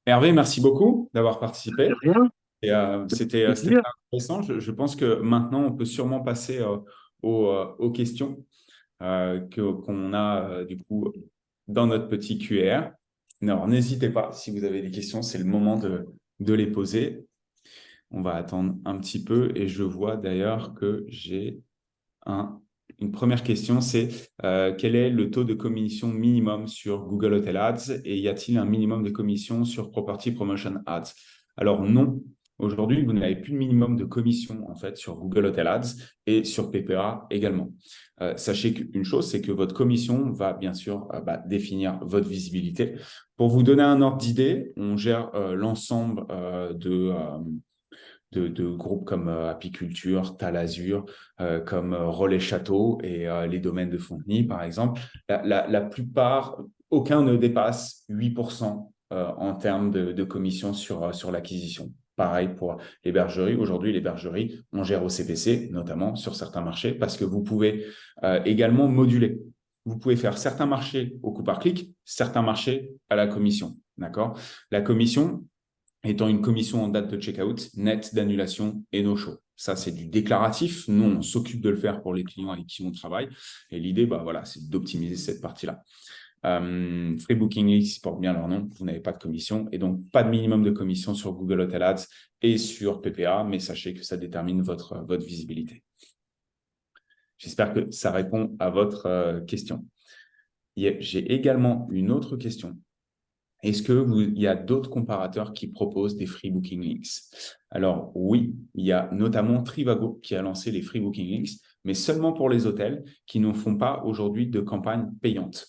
Hervé, merci beaucoup d'avoir participé. Rien. Et, c'était intéressant. Je pense que maintenant, on peut sûrement passer aux questions qu'on a du coup dans notre petit QR. Alors, n'hésitez pas, si vous avez des questions, c'est le moment de les poser. On va attendre un petit peu et je vois d'ailleurs que j'ai une première question, c'est quel est le taux de commission minimum sur Google Hotel Ads et y a-t-il un minimum de commission sur Property Promotion Ads? Alors non, aujourd'hui, vous n'avez plus de minimum de commission en fait sur Google Hotel Ads et sur PPA également. Sachez qu'une chose, c'est que votre commission va bien sûr définir votre visibilité. Pour vous donner un ordre d'idée, on gère l'ensemble de groupes comme Apiculture, Talazur, comme Relais Château et les domaines de Fontenay, par exemple. La plupart, aucun ne dépasse 8% en termes de commission sur l'acquisition. Pareil pour les bergeries. Aujourd'hui, les bergeries, on gère au CPC, notamment sur certains marchés, parce que vous pouvez également moduler. Vous pouvez faire certains marchés au coup par clic, certains marchés à la commission. D'accord? La commission, étant une commission en date de checkout, nette d'annulation et no-show. Ça, c'est du déclaratif. Nous, on s'occupe de le faire pour les clients avec qui on travaille. Et l'idée, c'est d'optimiser cette partie-là. Free Booking Leads portent bien leur nom. Vous n'avez pas de commission et donc pas de minimum de commission sur Google Hotel Ads et sur PPA, mais sachez que ça détermine votre visibilité. J'espère que ça répond à votre question. J'ai également une autre question. Est-ce qu'il y a d'autres comparateurs qui proposent des Free Booking Links? Alors oui, il y a notamment Trivago qui a lancé les Free Booking Links, mais seulement pour les hôtels qui ne font pas aujourd'hui de campagne payante.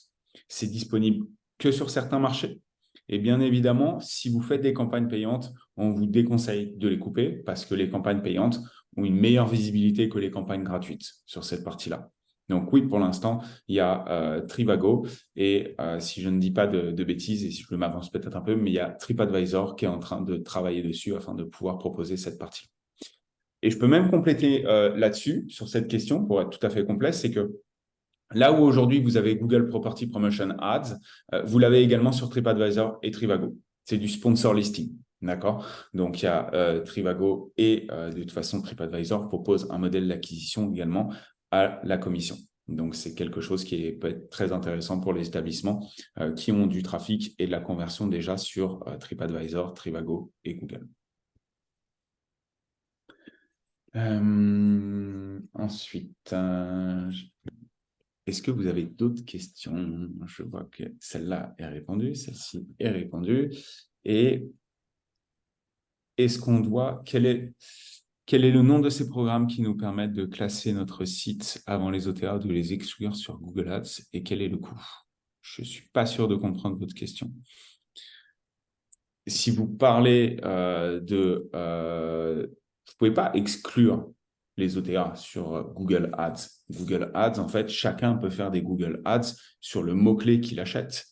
C'est disponible que sur certains marchés. Et bien évidemment, si vous faites des campagnes payantes, on vous déconseille de les couper parce que les campagnes payantes ont une meilleure visibilité que les campagnes gratuites sur cette partie-là. Donc oui, pour l'instant, il y a Trivago et si je ne dis pas de bêtises et si je m'avance peut-être un peu, mais il y a TripAdvisor qui est en train de travailler dessus afin de pouvoir proposer cette partie. Et je peux même compléter là-dessus, sur cette question, pour être tout à fait complet, c'est que là où aujourd'hui vous avez Google Property Promotion Ads, vous l'avez également sur TripAdvisor et Trivago. C'est du sponsor listing. D'accord? Donc, il y a Trivago et de toute façon, TripAdvisor propose un modèle d'acquisition également à la commission. Donc, c'est quelque chose qui peut être très intéressant pour les établissements qui ont du trafic et de la conversion déjà sur TripAdvisor, Trivago et Google. Ensuite, est-ce que vous avez d'autres questions? Je vois que celle-là est répondue, celle-ci est répondue. Et est-ce qu'on doit... Quel est le nom de ces programmes qui nous permettent de classer notre site avant les OTA, de les exclure sur Google Ads et quel est le coût? Je ne suis pas sûr de comprendre votre question. Si vous parlez vous ne pouvez pas exclure les OTA sur Google Ads. Google Ads, en fait, chacun peut faire des Google Ads sur le mot-clé qu'il achète.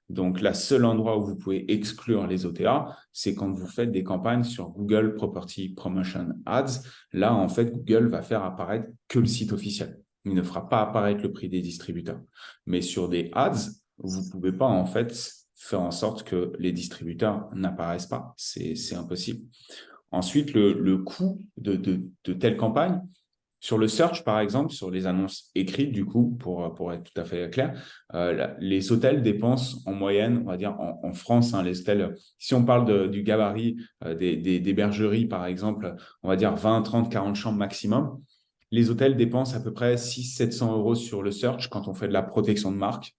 Donc, le seul endroit où vous pouvez exclure les OTA, c'est quand vous faites des campagnes sur Google Property Promotion Ads. Là, en fait, Google va faire apparaître que le site officiel. Il ne fera pas apparaître le prix des distributeurs. Mais sur des ads, vous ne pouvez pas, en fait, faire en sorte que les distributeurs n'apparaissent pas. C'est impossible. Ensuite, le coût de telle campagne, sur le search, par exemple, sur les annonces écrites, du coup, pour être tout à fait clair, les hôtels dépensent en moyenne, on va dire en France, les hôtels, si on parle du gabarit des bergeries, par exemple, on va dire 20, 30, 40 chambres maximum, les hôtels dépensent à peu près 600-700 € sur le search quand on fait de la protection de marque.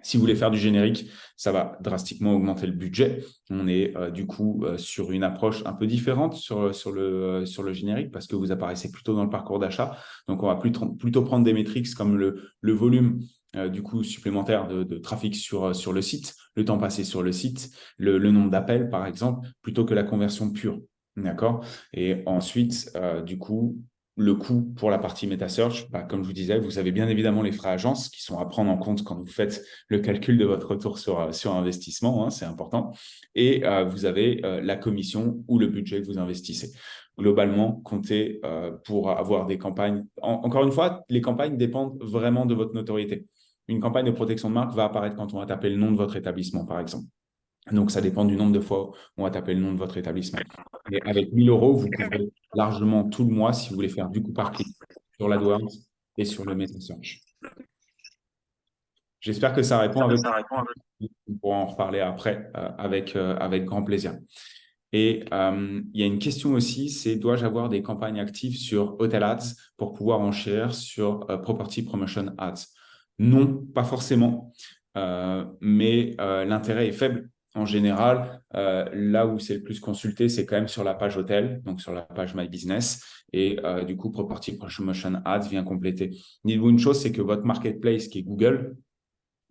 Si vous voulez faire du générique, ça va drastiquement augmenter le budget. On est du coup sur une approche un peu différente sur le générique parce que vous apparaissez plutôt dans le parcours d'achat. Donc, on va plutôt prendre des métriques comme le volume du coup supplémentaire de trafic sur le site, le temps passé sur le site, le nombre d'appels par exemple, plutôt que la conversion pure. D'accord? Et ensuite, du coup, le coût pour la partie MetaSearch, comme je vous disais, vous avez bien évidemment les frais agences qui sont à prendre en compte quand vous faites le calcul de votre retour sur investissement, hein, c'est important. Et vous avez la commission ou le budget que vous investissez. Globalement, comptez pour avoir des campagnes. Encore une fois, les campagnes dépendent vraiment de votre notoriété. Une campagne de protection de marque va apparaître quand on va taper le nom de votre établissement, par exemple. Donc, ça dépend du nombre de fois où on va taper le nom de votre établissement. Et avec 1 000 €, vous couvrez largement tout le mois si vous voulez faire du coup par clic sur l'AdWords et sur le MetaSearch. J'espère que ça répond à votre question. On pourra en reparler après avec grand plaisir. Et il y a une question aussi, c'est dois-je avoir des campagnes actives sur Hotel Ads pour pouvoir enchérir sur Property Promotion Ads? Non, pas forcément, mais l'intérêt est faible. En général, là où c'est le plus consulté, c'est quand même sur la page hôtel, donc sur la page My Business. Et du coup, Property Promotion Ads vient compléter. Dites-vous une chose, c'est que votre marketplace qui est Google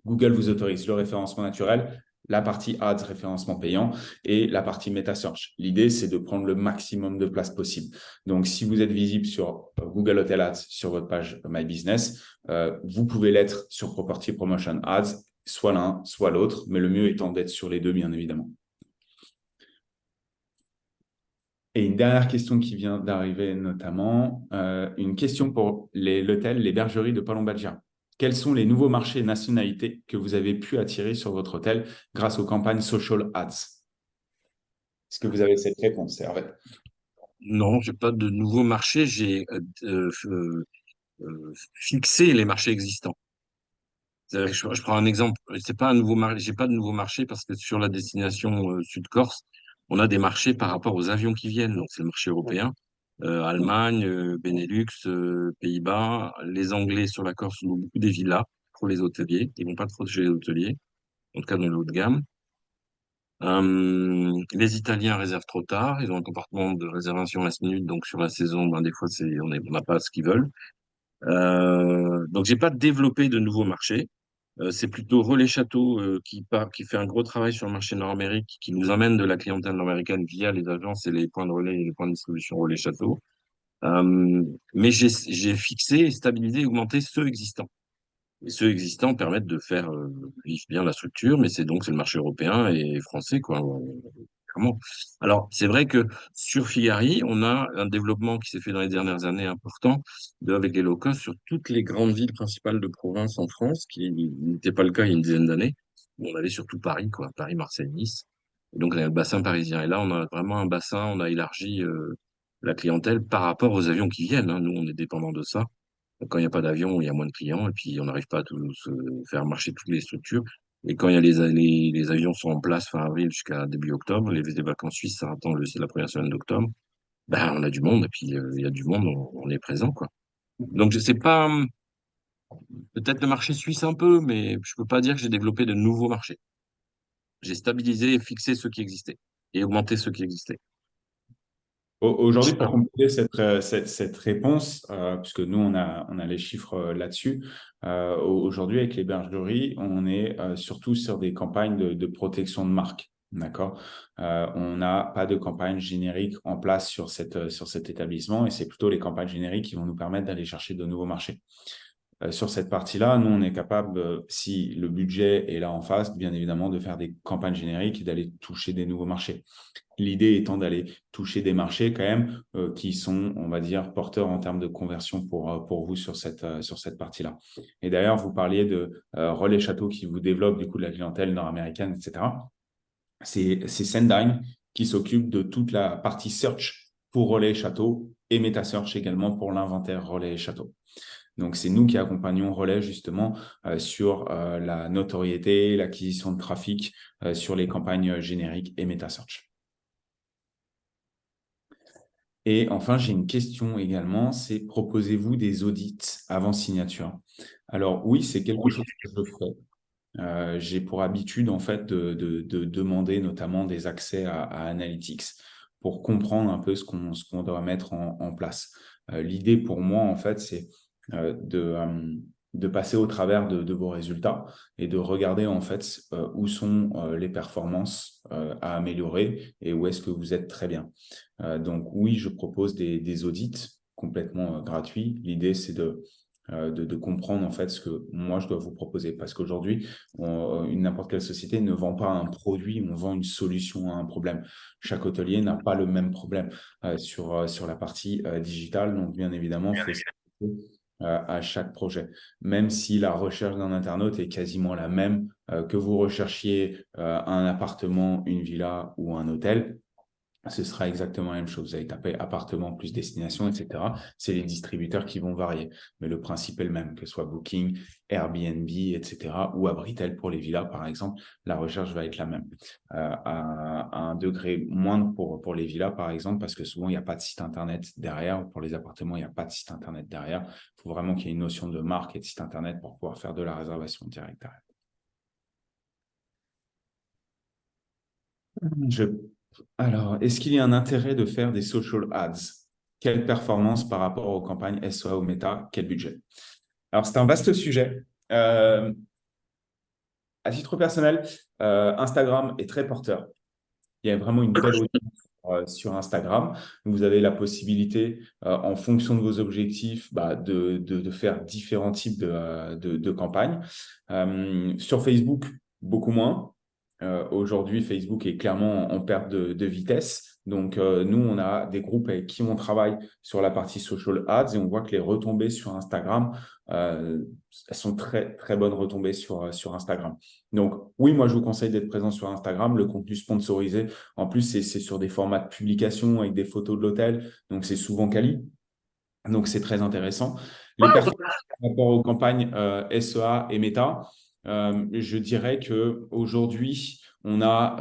vous autorise le référencement naturel, la partie Ads, référencement payant, et la partie MetaSearch. L'idée, c'est de prendre le maximum de place possible. Donc, si vous êtes visible sur Google Hotel Ads, sur votre page My Business, vous pouvez l'être sur Property Promotion Ads, soit l'un, soit l'autre, mais le mieux étant d'être sur les deux, bien évidemment. Et une dernière question qui vient d'arriver notamment, une question pour l'hôtel, les bergeries de Palombagia. Quels sont les nouveaux marchés et nationalités que vous avez pu attirer sur votre hôtel grâce aux campagnes social ads? Est-ce que vous avez cette réponse, Hervé? Non, j'ai pas de nouveaux marchés. J'ai fixé les marchés existants. Je prends un exemple. C'est pas un nouveau marché. J'ai pas de nouveau marché parce que sur la destination Sud-Corse, on a des marchés par rapport aux avions qui viennent. Donc c'est le marché européen, Allemagne, Benelux, Pays-Bas. Les Anglais sur la Corse louent beaucoup des villas pour les hôteliers. Ils vont pas trop chez les hôteliers, en tout cas dans le haut de gamme. Les Italiens réservent trop tard. Ils ont un comportement de réservation last minute. Donc sur la saison, ben, des fois on n'a pas ce qu'ils veulent. Donc j'ai pas développé de nouveaux marchés. C'est plutôt Relais Château qui fait un gros travail sur le marché nord-amérique, qui nous amène de la clientèle nord-américaine via les agences et les points de relais et les points de distribution Relais Château. Mais j'ai fixé, stabilisé, augmenté ceux existants. Et ceux existants permettent de faire vivre bien la structure, mais c'est le marché européen et français, quoi. Clairement. Alors, c'est vrai que sur Figari, on a un développement qui s'est fait dans les dernières années important avec les low cost sur toutes les grandes villes principales de province en France, qui n'était pas le cas il y a une dizaine d'années, où on avait surtout Paris, quoi, Paris, Marseille, Nice. Et donc, on a le bassin parisien. Et là, on a vraiment un bassin, on a élargi la clientèle par rapport aux avions qui viennent, hein. Nous, on est dépendant de ça. Quand il n'y a pas d'avion, il y a moins de clients, et puis on n'arrive pas à faire marcher toutes les structures. Et quand il y a les avions sont en place fin avril jusqu'à début octobre, les vacances suisses, ça attend la première semaine d'octobre, ben, on a du monde, et puis il y a du monde, on est présent, quoi. Donc je sais pas, peut-être le marché suisse un peu, mais je peux pas dire que j'ai développé de nouveaux marchés. J'ai stabilisé et fixé ceux qui existaient, et augmenté ceux qui existaient. Aujourd'hui, pour compléter cette réponse, puisque nous, on a les chiffres là-dessus, aujourd'hui, avec les bergeries, on est surtout sur des campagnes de protection de marque. D'accord? On n'a pas de campagne générique en place sur cet établissement et c'est plutôt les campagnes génériques qui vont nous permettre d'aller chercher de nouveaux marchés. Sur cette partie-là, nous, on est capable, si le budget est là en face, bien évidemment, de faire des campagnes génériques et d'aller toucher des nouveaux marchés. L'idée étant d'aller toucher des marchés quand même qui sont, on va dire, porteurs en termes de conversion pour vous sur cette partie-là. Et d'ailleurs, vous parliez de Relais Château qui vous développe du coup de la clientèle nord-américaine, etc. C'est Sendine qui s'occupe de toute la partie search pour Relais Château et MetaSearch également pour l'inventaire Relais Château. Donc, c'est nous qui accompagnons Relais justement sur la notoriété, l'acquisition de trafic sur les campagnes génériques et MetaSearch. Et enfin, j'ai une question également, c'est proposez-vous des audits avant signature? Alors oui, c'est quelque chose que je fais. J'ai pour habitude en fait de demander notamment des accès à Analytics pour comprendre un peu ce qu'on doit mettre en place. L'idée pour moi, en fait, c'est de passer au travers de vos résultats et de regarder en fait où sont les performances à améliorer et où est-ce que vous êtes très bien. Donc oui, je propose des audits complètement gratuit. L'idée, c'est de comprendre en fait ce que moi je dois vous proposer. Parce qu'aujourd'hui, n'importe quelle société ne vend pas un produit, on vend une solution à un problème. Chaque hôtelier n'a pas le même problème sur la partie digitale. Donc, bien évidemment, il faut s'adapter à chaque projet. Même si la recherche d'un internaute est quasiment la même que vous recherchiez un appartement, une villa ou un hôtel, ce sera exactement la même chose. Vous allez taper appartement plus destination, etc. C'est les distributeurs qui vont varier. Mais le principe est le même, que ce soit Booking, Airbnb, etc. ou Abritel pour les villas, par exemple, la recherche va être la même. À un degré moindre pour les villas, par exemple, parce que souvent, il n'y a pas de site Internet derrière. Pour les appartements, il n'y a pas de site Internet derrière. Il faut vraiment qu'il y ait une notion de marque et de site Internet pour pouvoir faire de la réservation directe derrière. Alors, est-ce qu'il y a un intérêt de faire des social ads? Quelle performance par rapport aux campagnes SEA ou Meta? Quel budget? Alors, c'est un vaste sujet. À titre personnel, Instagram est très porteur. Il y a vraiment une belle audience sur Instagram. Vous avez la possibilité, en fonction de vos objectifs, de faire différents types de campagnes. Sur Facebook, beaucoup moins. Aujourd'hui, Facebook est clairement en perte de vitesse. Donc, nous, on a des groupes avec qui on travaille sur la partie social ads et on voit que les retombées sur Instagram, elles sont très, très bonnes retombées sur Instagram. Donc, oui, moi, je vous conseille d'être présent sur Instagram. Le contenu sponsorisé, en plus, c'est sur des formats de publication avec des photos de l'hôtel. Donc, c'est souvent quali. Donc, c'est très intéressant. Les performances par rapport aux campagnes SEA et Meta, je dirais qu'aujourd'hui, on a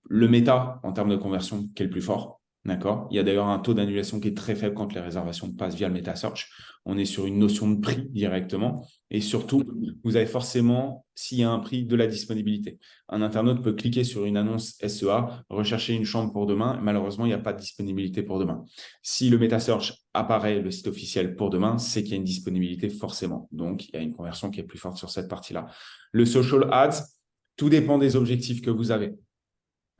le Meta en termes de conversion qui est le plus fort. D'accord. Il y a d'ailleurs un taux d'annulation qui est très faible quand les réservations passent via le Meta Search. On est sur une notion de prix directement. Et surtout, vous avez forcément, s'il y a un prix, de la disponibilité. Un internaute peut cliquer sur une annonce SEA, rechercher une chambre pour demain. Malheureusement, il n'y a pas de disponibilité pour demain. Si le Meta Search apparaît, le site officiel pour demain, c'est qu'il y a une disponibilité forcément. Donc, il y a une conversion qui est plus forte sur cette partie-là. Le social ads, tout dépend des objectifs que vous avez.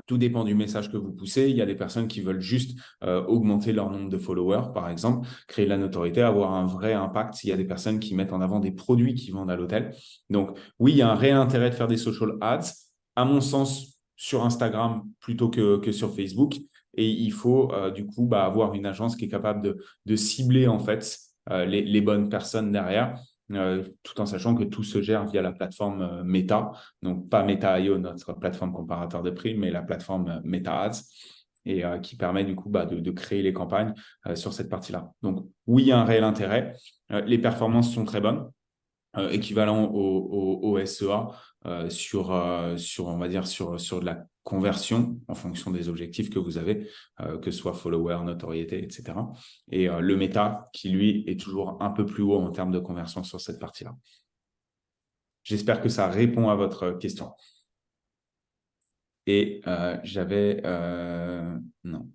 Tout dépend du message que vous poussez. Il y a des personnes qui veulent juste augmenter leur nombre de followers, par exemple, créer de la notoriété, avoir un vrai impact. Il y a des personnes qui mettent en avant des produits qu'ils vendent à l'hôtel. Donc, oui, il y a un réel intérêt de faire des social ads, à mon sens, sur Instagram plutôt que sur Facebook. Et il faut du coup avoir une agence qui est capable de cibler en fait les bonnes personnes derrière. Tout en sachant que tout se gère via la plateforme Meta, donc pas Meta.io, notre plateforme comparateur de prix, mais la plateforme Meta Ads, et qui permet du coup de créer les campagnes sur cette partie-là. Donc oui, il y a un réel intérêt. Les performances sont très bonnes, équivalent au SEA sur, on va dire, sur de la conversion en fonction des objectifs que vous avez, que ce soit follower, notoriété, etc. Et le méta qui, lui, est toujours un peu plus haut en termes de conversion sur cette partie-là. J'espère que ça répond à votre question. Et j'avais... non.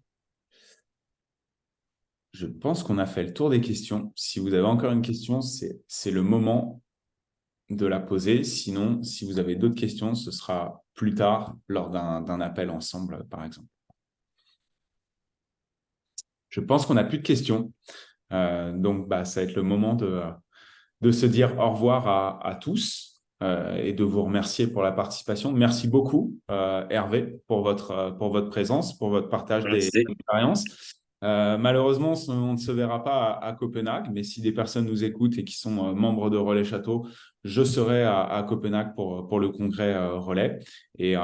Je pense qu'on a fait le tour des questions. Si vous avez encore une question, c'est le moment de la poser. Sinon, si vous avez d'autres questions, ce sera plus tard lors d'un appel ensemble, par exemple. Je pense qu'on n'a plus de questions. Donc, ça va être le moment de se dire au revoir à tous et de vous remercier pour la participation. Merci beaucoup, Hervé, pour votre présence, pour votre partage des expériences. Malheureusement, on ne se verra pas à Copenhague, mais si des personnes nous écoutent et qui sont membres de Relais Château, je serai à Copenhague pour le congrès Relais. Et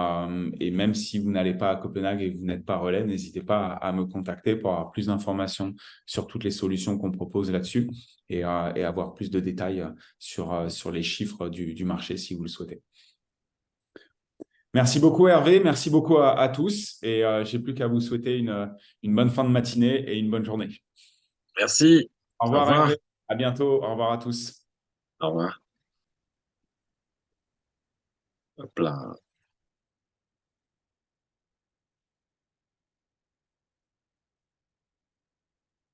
même si vous n'allez pas à Copenhague et que vous n'êtes pas Relais, n'hésitez pas à me contacter pour avoir plus d'informations sur toutes les solutions qu'on propose là-dessus et avoir plus de détails sur les chiffres du marché si vous le souhaitez. Merci beaucoup Hervé, merci beaucoup à tous et je n'ai plus qu'à vous souhaiter une bonne fin de matinée et une bonne journée. Merci. Au revoir Hervé, à bientôt, au revoir à tous. Au revoir. Hop là.